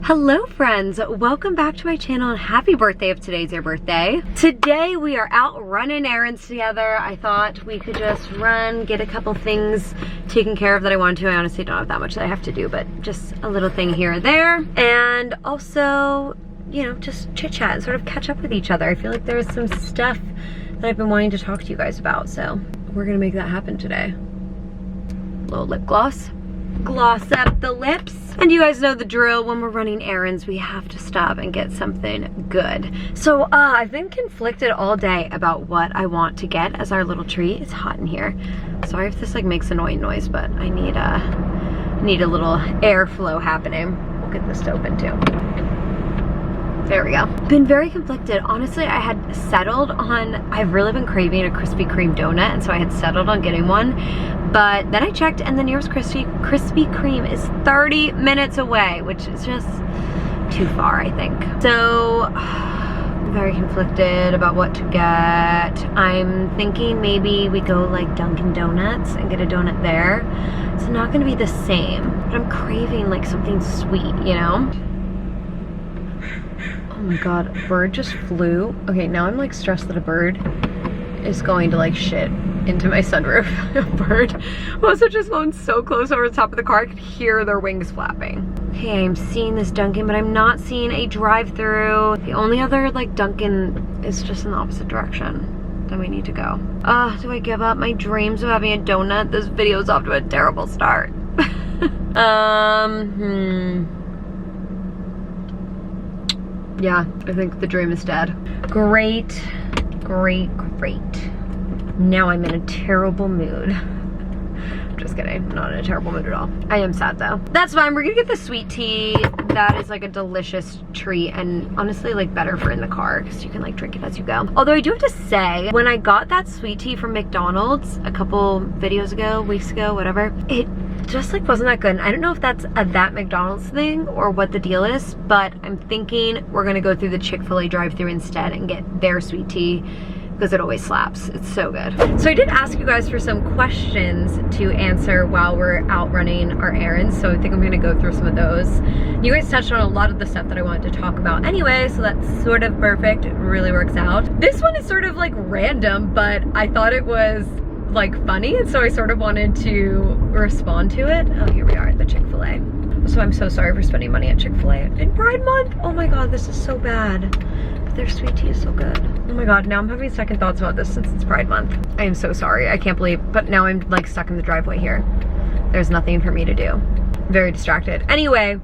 Hello friends, welcome back to my channel and happy birthday if today's your birthday. Today we are out running errands together. I thought we could just run, get a couple things taken care of that I wanted to. I honestly don't have that much that I have to do, but just a little thing here or there. And also, you know, just chit chat and sort of catch up with each other. I feel like there's some stuff that I've been wanting to talk to you guys about, so we're gonna make that happen today. Little lip gloss. Gloss up the lips. And you guys know the drill. When we're running errands, we have to stop and get something good. So I've been conflicted all day about what I want to get as our little treat. It's hot in here. Sorry if this like makes annoying noise, but I need a little airflow happening. We'll get this to open too. There we go. Been very conflicted. Honestly, I had settled on, I've really been craving a Krispy Kreme donut, and so I had settled on getting one. But then I checked and the nearest Krispy Kreme is 30 minutes away, which is just too far, I think. So, I'm very conflicted about what to get. I'm thinking maybe we go like Dunkin' Donuts and get a donut there. It's not gonna be the same, but I'm craving like something sweet, you know? Oh my god, a bird just flew. Okay, now I'm like stressed that a bird is going to like shit into my sunroof. A bird was just flown so close over the top of the car, I could hear their wings flapping. Okay, I'm seeing this Dunkin', but I'm not seeing a drive-through. The only other like Dunkin' is just in the opposite direction. Then we need to go. Do I give up my dreams of having a donut? This video's off to a terrible start. Yeah, I think the dream is dead. Great. Now I'm in a terrible mood. Just kidding, I'm not in a terrible mood at all. I am sad though. That's fine, we're gonna get the sweet tea. That is like a delicious treat and honestly like better for in the car because you can like drink it as you go. Although I do have to say, when I got that sweet tea from McDonald's a couple videos ago, weeks ago, whatever, it just like wasn't that good. And I don't know if that's a that McDonald's thing or what the deal is, but I'm thinking we're gonna go through the Chick-fil-A drive-thru instead and get their sweet tea, because it always slaps. It's so good. So I did ask you guys for some questions to answer while we're out running our errands, so I think I'm gonna go through some of those. You guys touched on a lot of the stuff that I wanted to talk about anyway, so that's sort of perfect. It really works out. This one is sort of like random, but I thought it was like funny, and so I sort of wanted to respond to it. Oh, here we are at the Chick-fil-A. So I'm so sorry for spending money at Chick-fil-A in Pride Month. Oh my god, this is so bad. But their sweet tea is so good. Oh my god, now I'm having second thoughts about this since it's Pride Month. I am so sorry, I can't believe, but now I'm like stuck in the driveway here. There's nothing for me to do. Very distracted. Anyway,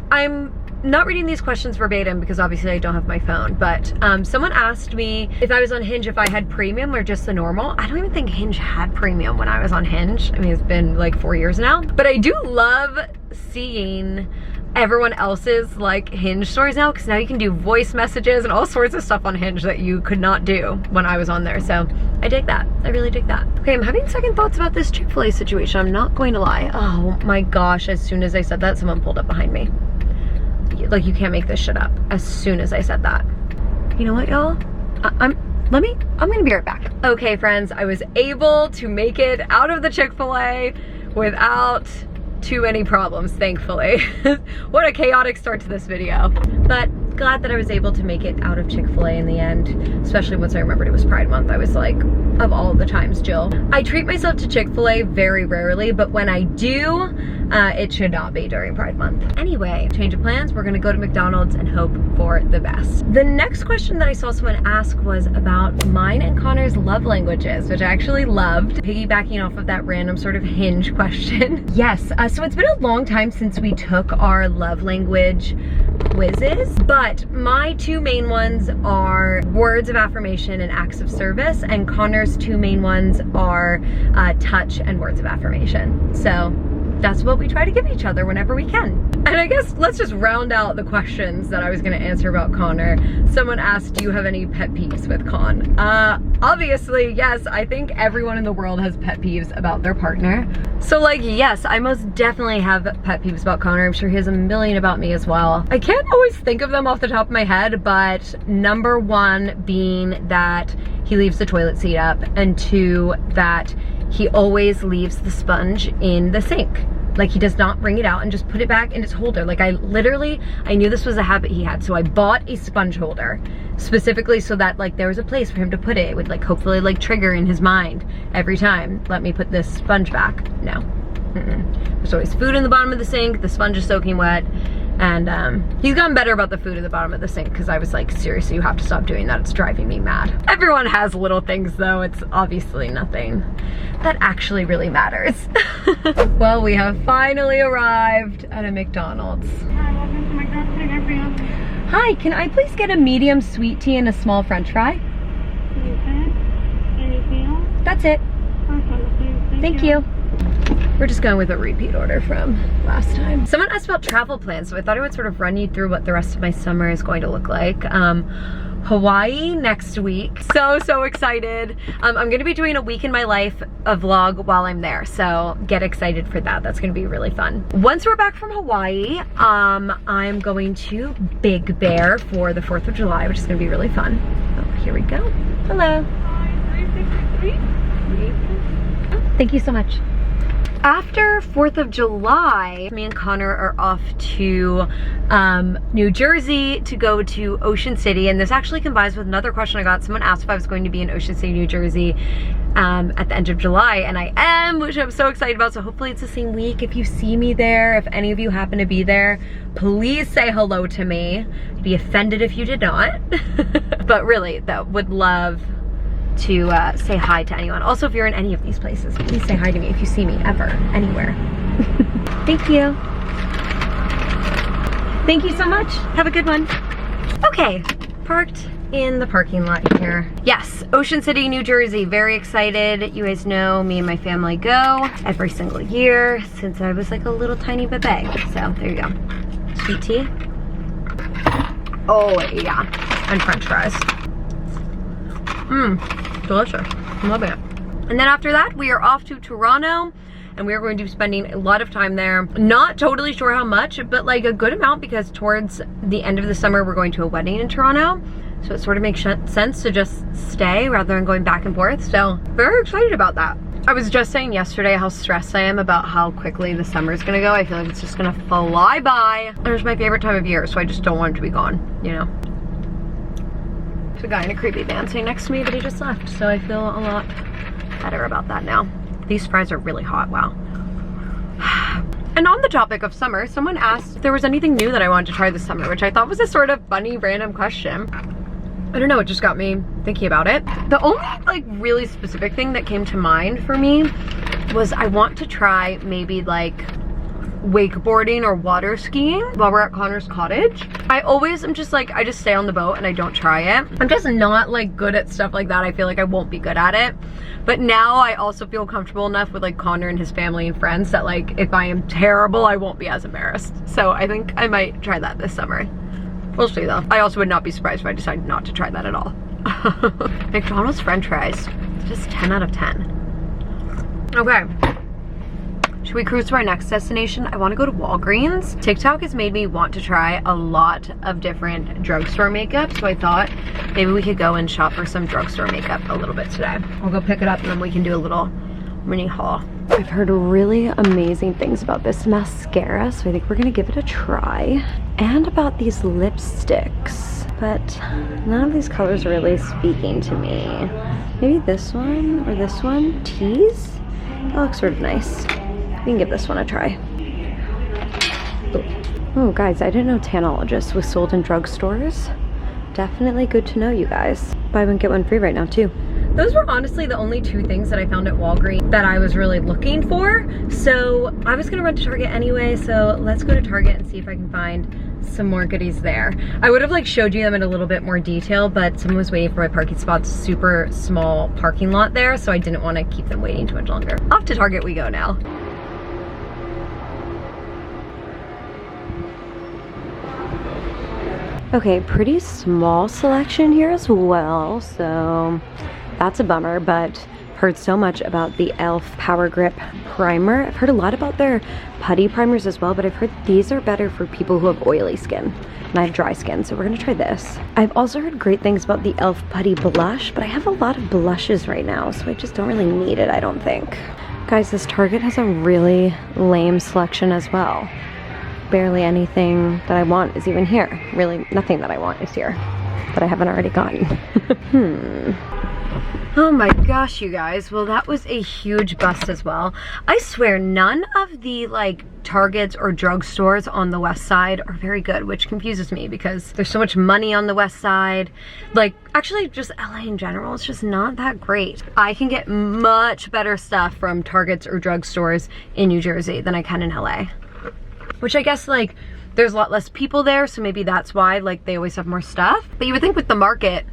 I'm not reading these questions verbatim because obviously I don't have my phone, but someone asked me if I was on Hinge if I had premium or just the normal. I don't even think Hinge had premium when I was on Hinge. I mean, it's been like 4 years now, but I do love seeing everyone else's like Hinge stories now, because now you can do voice messages and all sorts of stuff on Hinge that you could not do when I was on there. So I dig that. I really dig that. Okay, I'm having second thoughts about this Chick-fil-A situation. I'm not going to lie. Oh my gosh, as soon as I said that, someone pulled up behind me. Like, you can't make this shit up. As soon as I said that. You know what, y'all? I'm gonna be right back. Okay, friends, I was able to make it out of the Chick-fil-A without too many problems, thankfully. What a chaotic start to this video. But glad that I was able to make it out of Chick-fil-A in the end, especially once I remembered it was Pride Month. I was like, of all the times, Jill. I treat myself to Chick-fil-A very rarely, but when I do, it should not be during Pride Month. Anyway, change of plans, we're gonna go to McDonald's and hope for the best. The next question that I saw someone ask was about mine and Connor's love languages, which I actually loved. Piggybacking off of that random sort of Hinge question. Yes, so it's been a long time since we took our love language quizzes, but my two main ones are words of affirmation and acts of service, and Connor's two main ones are touch and words of affirmation. So that's what we try to give each other whenever we can. And I guess let's just round out the questions that I was gonna answer about Connor. Someone asked, do you have any pet peeves with Con? Obviously, yes, I think everyone in the world has pet peeves about their partner. So like, yes, I most definitely have pet peeves about Connor. I'm sure he has a million about me as well. I can't always think of them off the top of my head, but number one being that he leaves the toilet seat up, and two, that he always leaves the sponge in the sink. Like, he does not bring it out and just put it back in its holder. Like, I knew this was a habit he had, so I bought a sponge holder specifically so that like there was a place for him to put it. It would like hopefully like trigger in his mind every time, let me put this sponge back. No. There's always food in the bottom of the sink, the sponge is soaking wet, and he's gotten better about the food in the bottom of the sink because I was like, seriously, you have to stop doing that, it's driving me mad. Everyone has little things though, it's obviously nothing that actually really matters. Well, we have finally arrived at a McDonald's. Hi, welcome to my Drugstore Airbnb. Hi, can I please get a medium sweet tea and a small french fry? Okay. Anything else? That's it. Okay, Thank you. We're just going with a repeat order from last time. Someone asked about travel plans, so I thought I would sort of run you through what the rest of my summer is going to look like. Hawaii next week. So excited. I'm gonna be doing a week in my life a vlog while I'm there, so get excited for that. That's gonna be really fun. Once we're back from Hawaii, I'm going to Big Bear for the 4th of July, which is gonna be really fun. Oh, here we go. Hello. 3663. Thank you so much. After 4th of July, me and Connor are off to New Jersey to go to Ocean City, and this actually combines with another question I got. Someone asked if I was going to be in Ocean City, New Jersey at the end of July, and I am, which I'm so excited about, so hopefully it's the same week. If you see me there, if any of you happen to be there, please say hello to me. I'd be offended if you did not. But really, though, would love to say hi to anyone. Also, if you're in any of these places, please say hi to me if you see me ever, anywhere. Thank you. Thank you so much. Have a good one. Okay, parked in the parking lot here. Yes, Ocean City, New Jersey. Very excited. You guys know me and my family go every single year since I was like a little tiny bebe. So there you go. Sweet tea. Oh yeah, and french fries. Delicious. I'm loving it. And then after that, we are off to Toronto, and we are going to be spending a lot of time there. Not totally sure how much, but like a good amount, because towards the end of the summer, we're going to a wedding in Toronto. So it sort of makes sense to just stay rather than going back and forth. So very excited about that. I was just saying yesterday how stressed I am about how quickly the summer is gonna go. I feel like it's just gonna fly by. And it's my favorite time of year, so I just don't want it to be gone, you know? A guy in a creepy van sitting next to me, but he just left, so I feel a lot better about that now. These fries are really hot, wow. And on the topic of summer, someone asked if there was anything new that I wanted to try this summer, which I thought was a sort of funny random question. I don't know, it just got me thinking about it. The only like really specific thing that came to mind for me was I want to try maybe like wakeboarding or water skiing while we're at Connor's cottage. I always am just like, I just stay on the boat and I don't try it. I'm just not like good at stuff like that. I feel like I won't be good at it. But now I also feel comfortable enough with like Connor and his family and friends that like if I am terrible, I won't be as embarrassed. So I think I might try that this summer. We'll see though. I also would not be surprised if I decided not to try that at all. McDonald's french fries, just 10 out of 10. Okay. Should we cruise to our next destination? I want to go to Walgreens. TikTok has made me want to try a lot of different drugstore makeup, so I thought maybe we could go and shop for some drugstore makeup a little bit today. I'll go pick it up and then we can do a little mini haul. I've heard really amazing things about this mascara, so I think we're gonna give it a try. And about these lipsticks, but none of these colors are really speaking to me. Maybe this one or this one, Tease? That looks sort of nice. We can give this one a try. Oh guys, I didn't know Tanologist was sold in drugstores. Definitely good to know, you guys. Buy one, get one free right now too. Those were honestly the only two things that I found at Walgreens that I was really looking for. So I was gonna run to Target anyway, so let's go to Target and see if I can find some more goodies there. I would have like showed you them in a little bit more detail, but someone was waiting for my parking spot. Super small parking lot there, so I didn't want to keep them waiting too much longer. Off to Target we go now. Okay, pretty small selection here as well, so that's a bummer, but heard so much about the e.l.f. Power Grip Primer. I've heard a lot about their putty primers as well, but I've heard these are better for people who have oily skin, and I have dry skin, so we're gonna try this. I've also heard great things about the e.l.f. Putty Blush, but I have a lot of blushes right now, so I just don't really need it, I don't think. Guys, this Target has a really lame selection as well. Barely anything that I want is even here. Really, nothing that I want is here that I haven't already gotten. Oh my gosh, you guys. Well, that was a huge bust as well. I swear none of the like Targets or drugstores on the west side are very good, which confuses me because there's so much money on the west side. Like, actually just LA in general, it's just not that great. I can get much better stuff from Targets or drugstores in New Jersey than I can in LA. Which I guess like there's a lot less people there, so maybe that's why like they always have more stuff. But you would think with the market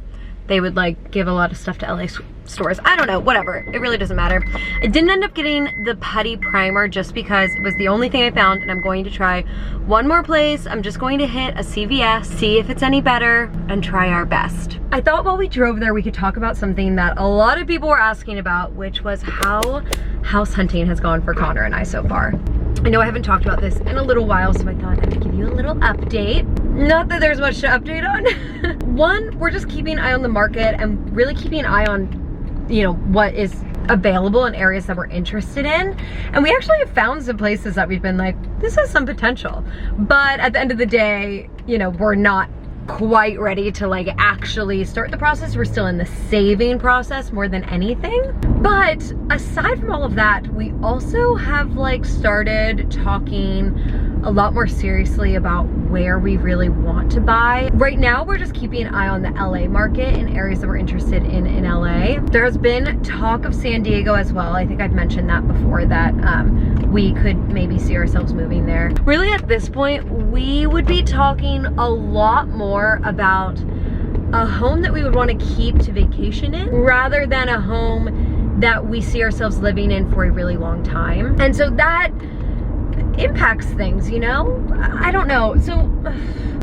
they would like give a lot of stuff to LA stores. I don't know, whatever. It really doesn't matter. I didn't end up getting the putty primer just because it was the only thing I found, and I'm going to try one more place. I'm just going to hit a CVS, see if it's any better, and try our best. I thought while we drove there we could talk about something that a lot of people were asking about, which was how house hunting has gone for Connor and I so far. I know I haven't talked about this in a little while, so I thought I would give you a little update. Not that there's much to update on. One, we're just keeping an eye on the market and really keeping an eye on, you know, what is available in areas that we're interested in. And we actually have found some places that we've been like, this has some potential. But at the end of the day, you know, we're not quite ready to like actually start the process. We're still in the saving process more than anything. But aside from all of that, we also have like started talking a lot more seriously about where we really want to buy. Right now, we're just keeping an eye on the LA market in areas that we're interested in LA. There's been talk of San Diego as well. I think I've mentioned that before, that we could maybe see ourselves moving there. Really at this point, we would be talking a lot more about a home that we would want to keep to vacation in rather than a home that we see ourselves living in for a really long time. And so that impacts things, you know? I don't know. So,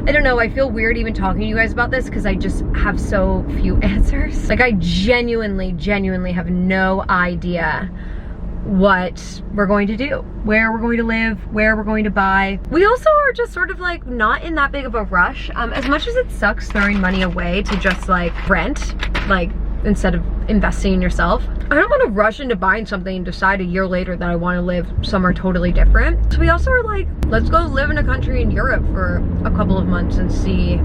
I don't know. I feel weird even talking to you guys about this because I just have so few answers. Like, I genuinely have no idea what we're going to do, where we're going to live, where we're going to buy. We also are just sort of like not in that big of a rush. As much as it sucks throwing money away to just like rent, like instead of investing in yourself, I don't want to rush into buying something and decide a year later that I want to live somewhere totally different. So we also are like, let's go live in a country in Europe for a couple of months and see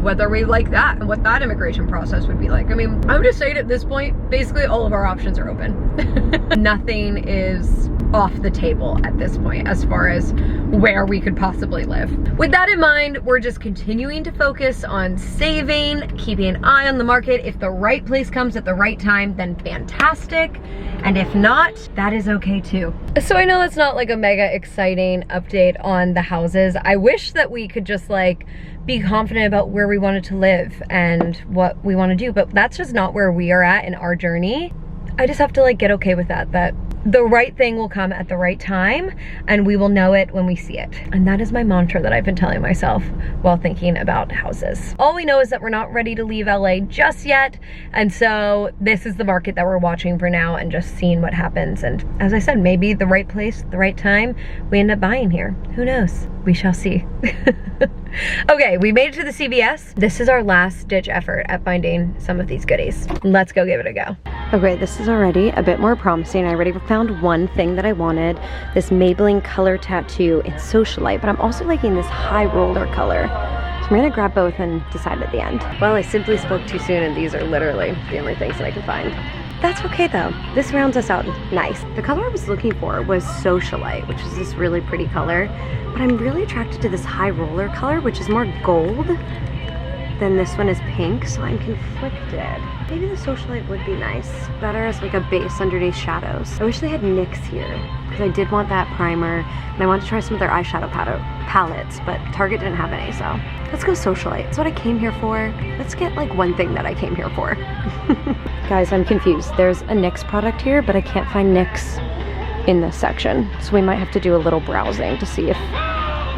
whether we like that and what that immigration process would be like. I mean, I'm just saying at this point, basically all of our options are open. Nothing is off the table at this point as far as where we could possibly live. With that in mind, we're just continuing to focus on saving, keeping an eye on the market. If the right place comes at the right time, then fantastic. And if not, that is okay too. So I know that's not like a mega exciting update on the houses. I wish that we could just like be confident about where we wanted to live and what we want to do, but that's just not where we are at in our journey. I just have to like get okay with that the right thing will come at the right time and we will know it when we see it. And that is my mantra that I've been telling myself while thinking about houses. All we know is that we're not ready to leave LA just yet. And so this is the market that we're watching for now and just seeing what happens. And as I said, maybe the right place, the right time, we end up buying here. Who knows? We shall see. Okay, we made it to the CVS. This is our last ditch effort at finding some of these goodies. Let's go give it a go. Okay, this is already a bit more promising. I already found one thing that I wanted, this Maybelline color tattoo in Socialite, but I'm also liking this high roller color. So I'm gonna grab both and decide at the end. Well, I simply spoke too soon and these are literally the only things that I can find. That's okay though. This rounds us out nice. The color I was looking for was Socialite, which is this really pretty color, but I'm really attracted to this high roller color, which is more gold than this one is pink, so I'm conflicted. Maybe the Socialite would be nice, better as like a base underneath shadows. I wish they had NYX here, because I did want that primer, and I want to try some of their eyeshadow palettes, but Target didn't have any, so let's go Socialite. That's what I came here for. Let's get like one thing that I came here for. Guys, I'm confused. There's a NYX product here, but I can't find NYX in this section, so we might have to do a little browsing to see if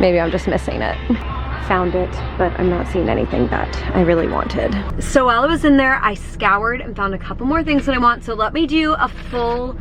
maybe I'm just missing it. Found it, but I'm not seeing anything that I really wanted. So while I was in there, I scoured and found a couple more things that I want. So let me do a full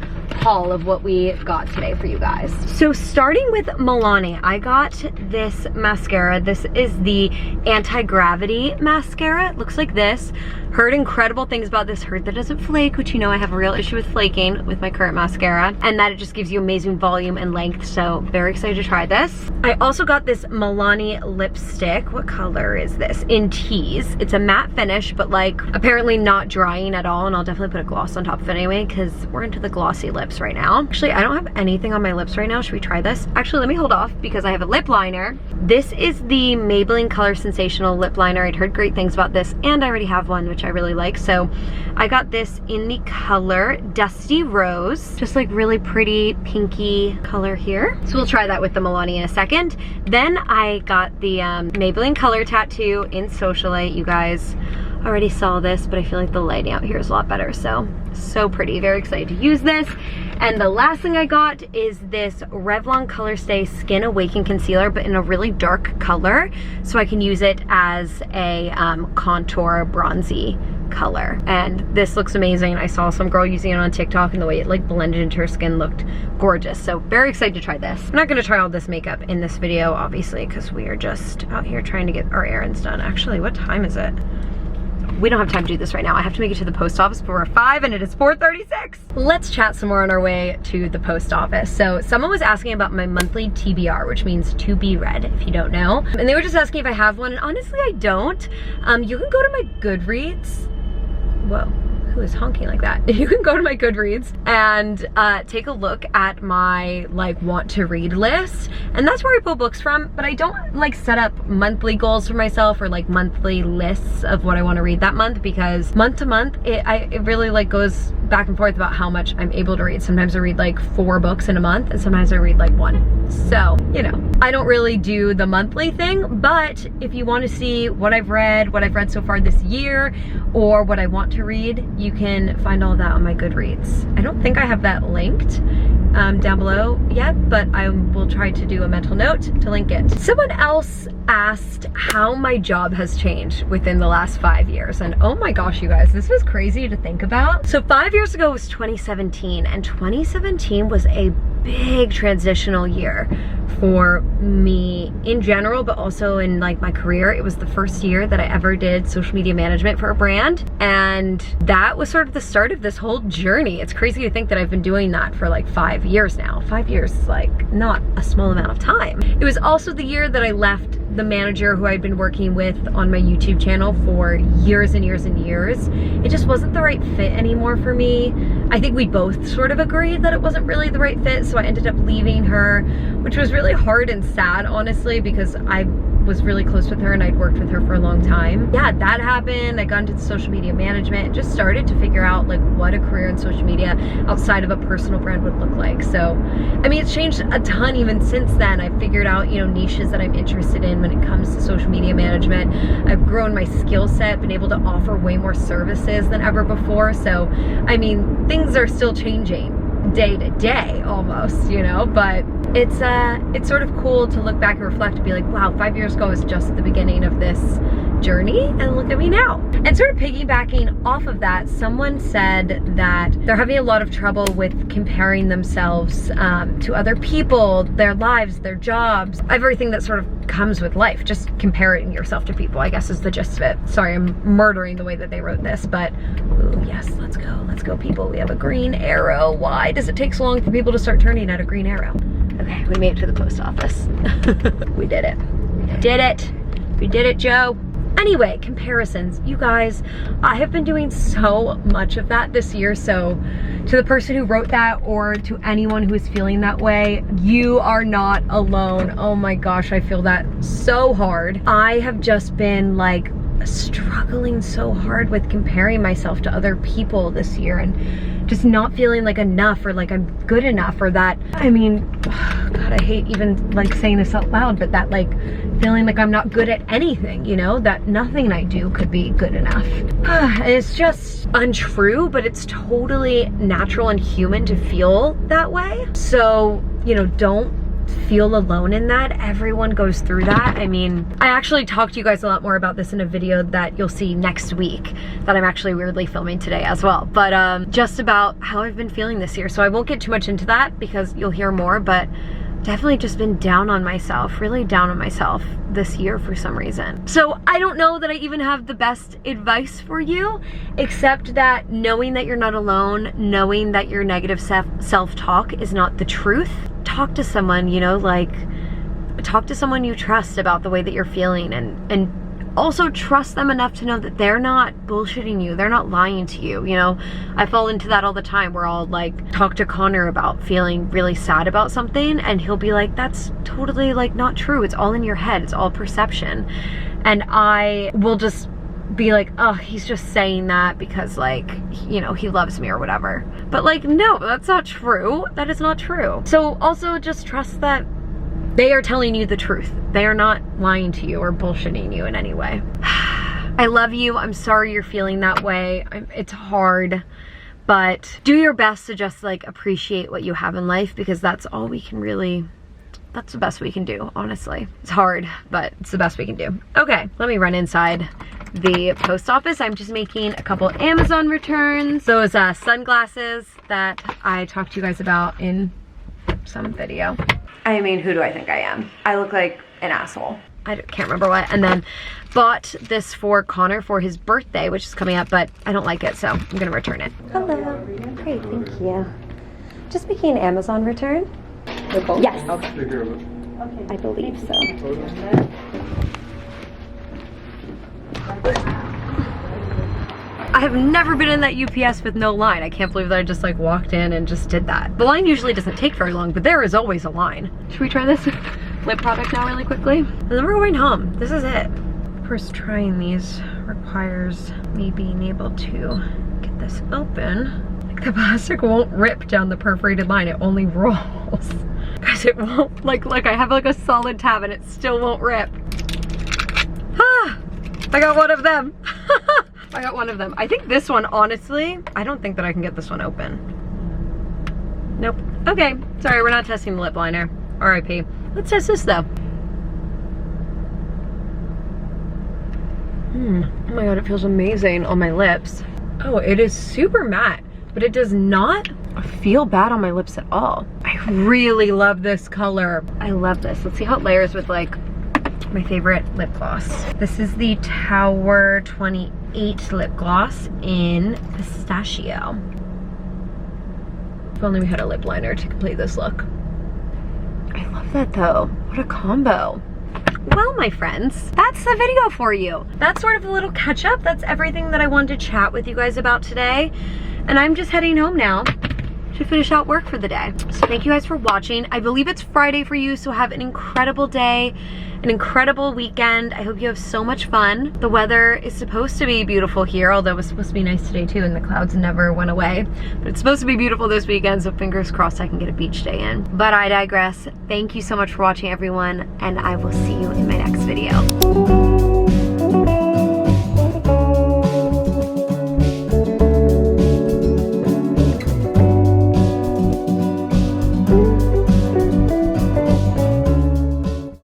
haul of what we got today for you guys. So starting with Milani, I got this mascara. This is the anti-gravity mascara. It looks like this. Heard incredible things about this. Heard that it doesn't flake, which you know I have a real issue with flaking with my current mascara, and that it just gives you amazing volume and length, so very excited to try this. I also got this Milani lipstick. What color is this? In Tease. It's a matte finish, but like apparently not drying at all, and I'll definitely put a gloss on top of it anyway because we're into the glossy lips right now. Actually, I don't have anything on my lips right now. Should we try this? Actually, let me hold off because I have a lip liner. This is the Maybelline Color Sensational lip liner. I'd heard great things about this, and I already have one, which I really like. So I got this in the color Dusty Rose. Just like really pretty pinky color here. So we'll try that with the Milani in a second. Then I got the Maybelline Color Tattoo in Socialite. You guys already saw this, but I feel like the lighting out here is a lot better. So pretty. Very excited to use this. And the last thing I got is this Revlon Color Stay Skin Awaken Concealer, but in a really dark color, so I can use it as a contour bronzy color. And this looks amazing. I saw some girl using it on TikTok, and the way it like blended into her skin looked gorgeous. So very excited to try this. I'm not going to try all this makeup in this video, obviously, because we are just out here trying to get our errands done. Actually, what time is it? We don't have time to do this right now. I have to make it to the post office before 5, and it is 4:36. Let's chat some more on our way to the post office. So someone was asking about my monthly TBR, which means to be read, if you don't know. And they were just asking if I have one, and honestly, I don't. You can go to my Goodreads. Whoa. Who is honking like that? You can go to my Goodreads and take a look at my like want to read list, and that's where I pull books from. But I don't like set up monthly goals for myself or like monthly lists of what I want to read that month, because month to month it really like goes back and forth about how much I'm able to read. Sometimes I read like 4 books in a month, and sometimes I read like 1. So, you know, I don't really do the monthly thing, but if you want to see what I've read so far this year, or what I want to read, you can find all of that on my Goodreads. I don't think I have that linked down below yet, but I will try to do a mental note to link it. Someone else asked how my job has changed within the last 5 years, and oh my gosh, you guys, this was crazy to think about. So 5 years ago was 2017, and 2017 was a big transitional year for me in general, but also in like my career. It was the first year that I ever did social media management for a brand, and that was sort of the start of this whole journey. It's crazy to think that I've been doing that for like 5 years now. 5 years is like not a small amount of time. It was also the year that I left the manager who I'd been working with on my YouTube channel for years and years and years. It just wasn't the right fit anymore for me. I think we both sort of agreed that it wasn't really the right fit, so I ended up leaving her, which was really hard and sad, honestly, because I was really close with her and I'd worked with her for a long time. Yeah, that happened. I got into social media management and just started to figure out like what a career in social media outside of a personal brand would look like. So, I mean, it's changed a ton even since then. I've figured out, you know, niches that I'm interested in when it comes to social media management. I've grown my skill set, been able to offer way more services than ever before. So, I mean, things are still changing day to day almost, you know, but it's sort of cool to look back and reflect and be like, wow, 5 years ago was just the beginning of this journey, and look at me now. And sort of piggybacking off of that, someone said that they're having a lot of trouble with comparing themselves to other people, their lives, their jobs, everything that sort of comes with life. Just comparing yourself to people, I guess, is the gist of it. Sorry, I'm murdering the way that they wrote this, but ooh, yes, let's go people. We have a green arrow. Why does it take so long for people to start turning at a green arrow? Okay, we made it to the post office. We did it. We did it, Joe. Anyway, comparisons. You guys, I have been doing so much of that this year, so to the person who wrote that, or to anyone who is feeling that way, you are not alone. Oh my gosh, I feel that so hard. I have just been like struggling so hard with comparing myself to other people this year, and just not feeling like enough, or like I'm good enough, or that, I mean, God, I hate even like saying this out loud, but that like feeling like I'm not good at anything, you know, that nothing I do could be good enough. It's just untrue, but it's totally natural and human to feel that way. So, you know, don't feel alone in that. Everyone goes through that. I mean, I actually talked to you guys a lot more about this in a video that you'll see next week that I'm actually weirdly filming today as well. But just about how I've been feeling this year. So I won't get too much into that because you'll hear more, but definitely just been down on myself, really down on myself this year for some reason. So I don't know that I even have the best advice for you, except that knowing that you're not alone, knowing that your negative self-talk is not the truth. Talk to someone, you know, like talk to someone you trust about the way that you're feeling, and also trust them enough to know that they're not bullshitting you, they're not lying to you. You know, I fall into that all the time where I'll like talk to Connor about feeling really sad about something and he'll be like, that's totally like not true, it's all in your head, it's all perception. And I will just be like, oh, he's just saying that because like, you know, he loves me or whatever. But like, no, that's not true. That is not true. So also just trust that they are telling you the truth. They are not lying to you or bullshitting you in any way. I love you. I'm sorry you're feeling that way. It's hard, but do your best to just like appreciate what you have in life, because that's all we can really, that's the best we can do, honestly. It's hard, but it's the best we can do. Okay, let me run inside the post office. I'm just making a couple Amazon returns. Those sunglasses that I talked to you guys about in some video. I mean, who do I think I am? I look like an asshole. I can't remember what. And then bought this for Connor for his birthday, which is coming up, but I don't like it, so I'm gonna return it. Hello. Great, thank you. Just making an Amazon return. Yes. Okay. I believe so. I have never been in that UPS with no line. I can't believe that I just like walked in and just did that. The line usually doesn't take very long, but there is always a line. Should we try this lip product now really quickly? And then we're going home. This is it. Of course, trying these requires me being able to get this open. Like the plastic won't rip down the perforated line. It only rolls. Guys, it won't, like I have like a solid tab and it still won't rip. Ah, I got one of them. I got one of them. I think this one, honestly, I don't think that I can get this one open. Nope. Okay, sorry, we're not testing the lip liner. RIP. Let's test this though. Oh my god, it feels amazing on my lips. Oh, it is super matte, but it does not feel bad on my lips at all. I really love this color. I love this. Let's see how it layers with like my favorite lip gloss. This is the Tower 28 lip gloss in pistachio. If only we had a lip liner to complete this look. I love that though. What a combo. Well, my friends, that's the video for you. That's sort of a little catch up. That's everything that I wanted to chat with you guys about today. And I'm just heading home now to finish out work for the day. So thank you guys for watching. I believe it's Friday for you, so have an incredible day, an incredible weekend. I hope you have so much fun. The weather is supposed to be beautiful here, although it was supposed to be nice today too, and the clouds never went away. But it's supposed to be beautiful this weekend, so fingers crossed I can get a beach day in. But I digress. Thank you so much for watching, everyone, and I will see you in my next video.